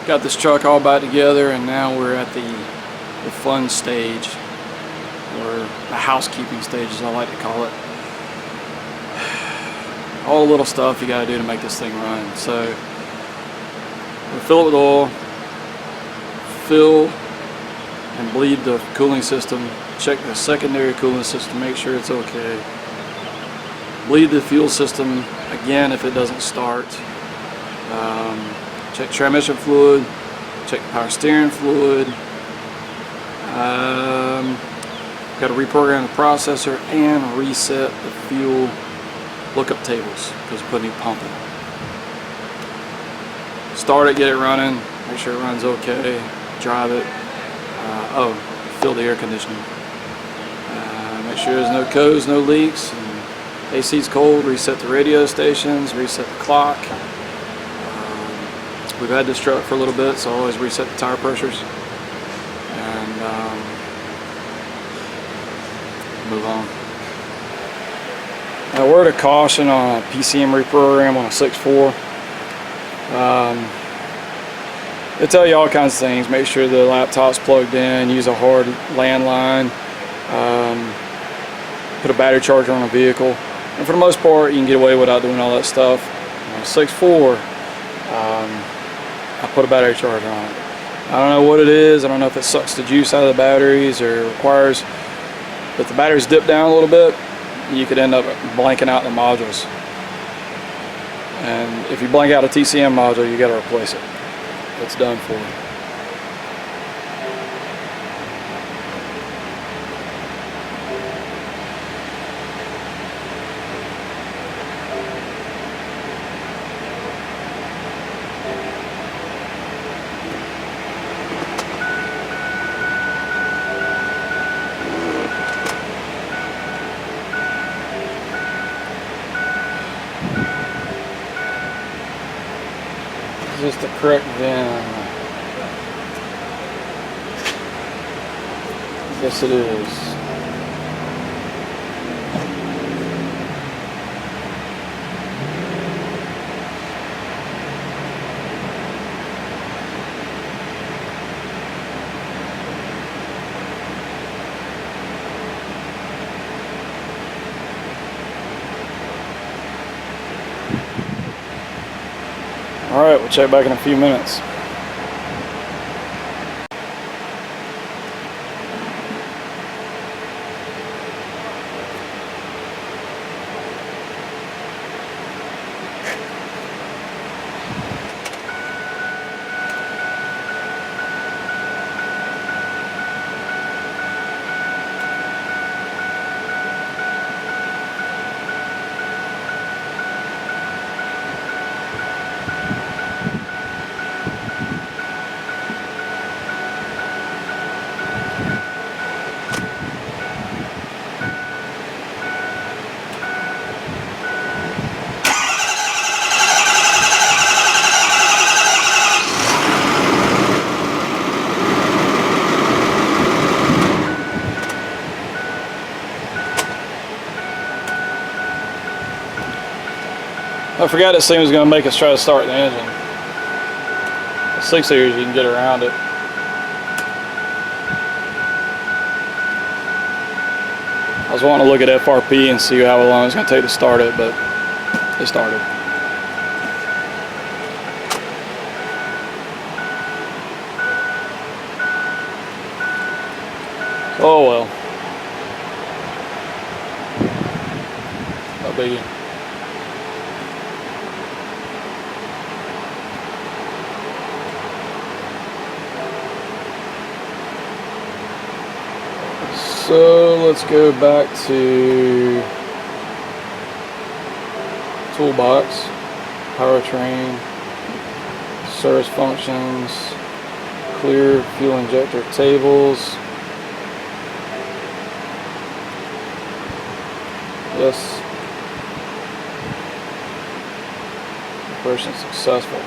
Got this truck all back together, and now we're at the fun stage, or the housekeeping stage as I like to call it. All the little stuff you gotta do to make this thing run. So we fill it with oil, fill and bleed the cooling system, check the secondary cooling system, make sure it's okay. Bleed the fuel system again if it doesn't start. Check transmission fluid, check the power steering fluid. Got to reprogram the processor and reset the fuel lookup tables because we're putting a new pump in. Start it, get it running, make sure it runs okay, drive it. Fill the air conditioning. Make sure there's no codes, no leaks. And AC's cold, reset the radio stations, reset the clock. We've had this truck for a little bit, so I always reset the tire pressures and move on. A word of caution on a PCM reprogram on a 6.4. They tell you all kinds of things. Make sure the laptop's plugged in, use a hard landline, put a battery charger on a vehicle. And for the most part, you can get away without doing all that stuff. On a 6.4, I put a battery charger on it. I don't know what it is. I don't know if it sucks the juice out of the batteries or requires, if the batteries dip down a little bit, you could end up blanking out the modules. And if you blank out a TCM module, you got to replace it. It's done for. Is this the correct VIN? Yes, it is. Alright, we'll check back in a few minutes. I forgot this thing was going to make us try to start the engine. The 6 series, you can get around it. I was wanting to look at FRP and see how long it's going to take to start it, but it started. Oh well. No biggie. So let's go back to toolbox, powertrain, service functions, clear fuel injector tables. Yes. Operation successful.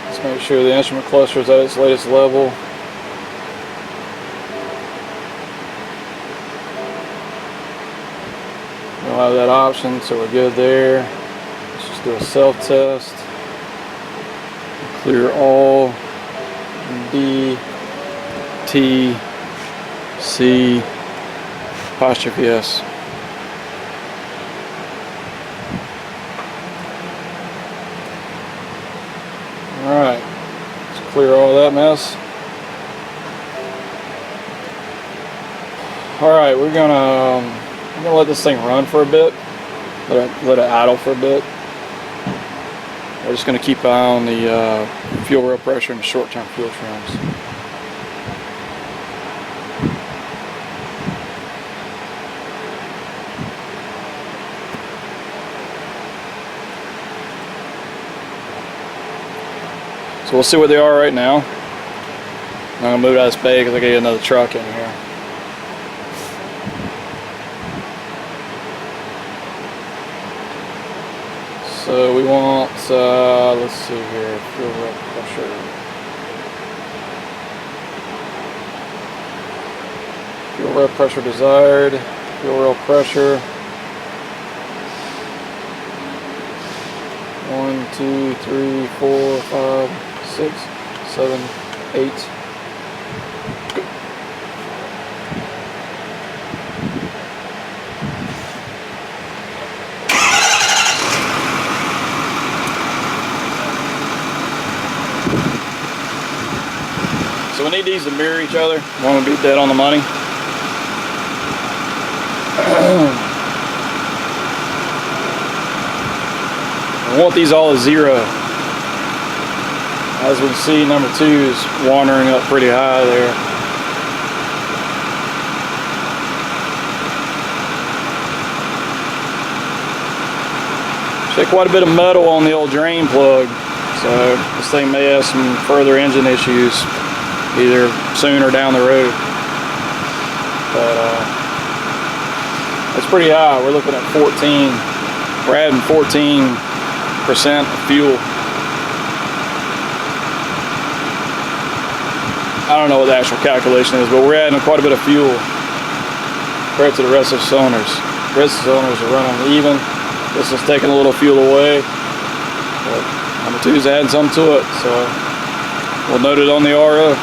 Let's make sure the instrument cluster is at its latest level. We don't have that option, so we're good there. Let's just do a self-test. Clear all D, T, C, apostrophe S. Alright, let's clear all that mess. Alright, we're gonna let this thing run for a bit. Let it idle for a bit. We're just gonna keep an eye on the fuel rail pressure and the short-term fuel trims. So we'll see what they are right now. I'm gonna move out of this bay because I got another truck in here. So we want, let's see here, fuel rail pressure. Fuel rail pressure desired, fuel rail pressure. 1, 2, 3, 4, 5, 6, 7, 8. Good. So we need these to mirror each other. We want to be dead on the money. I want these all at 0. As we can see, number 2 is wandering up pretty high there. There's quite a bit of metal on the old drain plug, so this thing may have some further engine issues either soon or down the road. But it's pretty high. We're looking at 14. We're adding 14% of fuel. I don't know what the actual calculation is, but we're adding quite a bit of fuel compared to the rest of the cylinders. The rest of the cylinders are running even. This is taking a little fuel away, but number 2 is adding some to it, so we'll note it on the RO.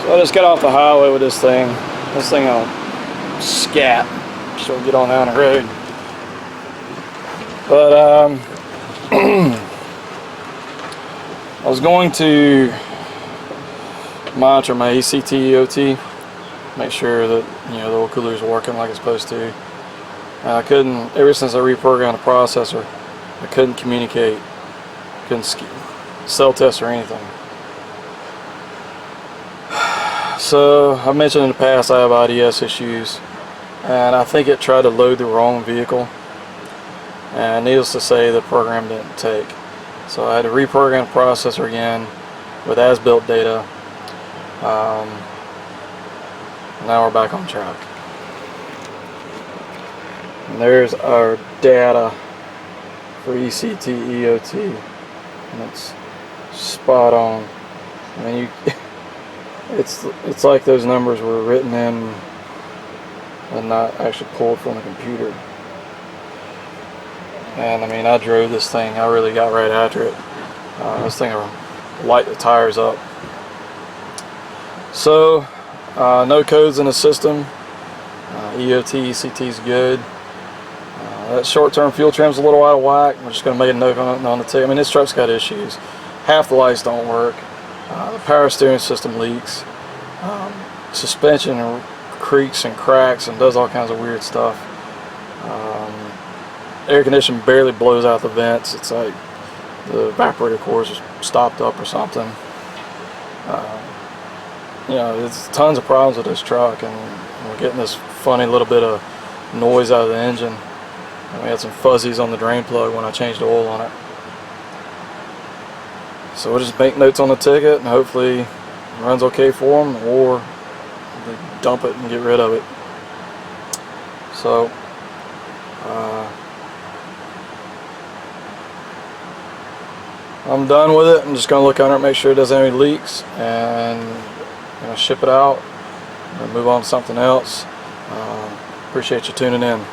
So I just got off the highway with this thing. This thing will scat, so we'll get on down the road. But I was going to monitor my ECT EOT, make sure that the oil cooler is working like it's supposed to. I couldn't, ever since I reprogrammed the processor, I couldn't communicate, couldn't cell test or anything. So I've mentioned in the past I have IDS issues, and I think it tried to load the wrong vehicle, and needless to say the program didn't take. So I had to reprogram the processor again with as-built data. Now we're back on track. And there's our data for ECT EOT, and it's spot on. I mean, it's like those numbers were written in and not actually pulled from the computer. And I mean, I drove this thing. I really got right after it. This thing will light the tires up. So No codes in the system. EOT, ECT is good. That short-term fuel trim's a little out of whack. We're just going to make a note on the ticket. I mean, this truck's got issues. Half the lights don't work. The power steering system leaks. Suspension creaks and cracks and does all kinds of weird stuff. Air conditioning barely blows out the vents. It's like the evaporator cores are stopped up or something. You know, there's tons of problems with this truck, and we're getting this funny little bit of noise out of the engine. And we had some fuzzies on the drain plug when I changed the oil on it. So we'll just make notes on the ticket, and hopefully it runs okay for them, or they dump it and get rid of it. So I'm done with it. I'm just going to look under it, make sure it doesn't have any leaks, and I'm going to ship it out and move on to something else. Appreciate you tuning in.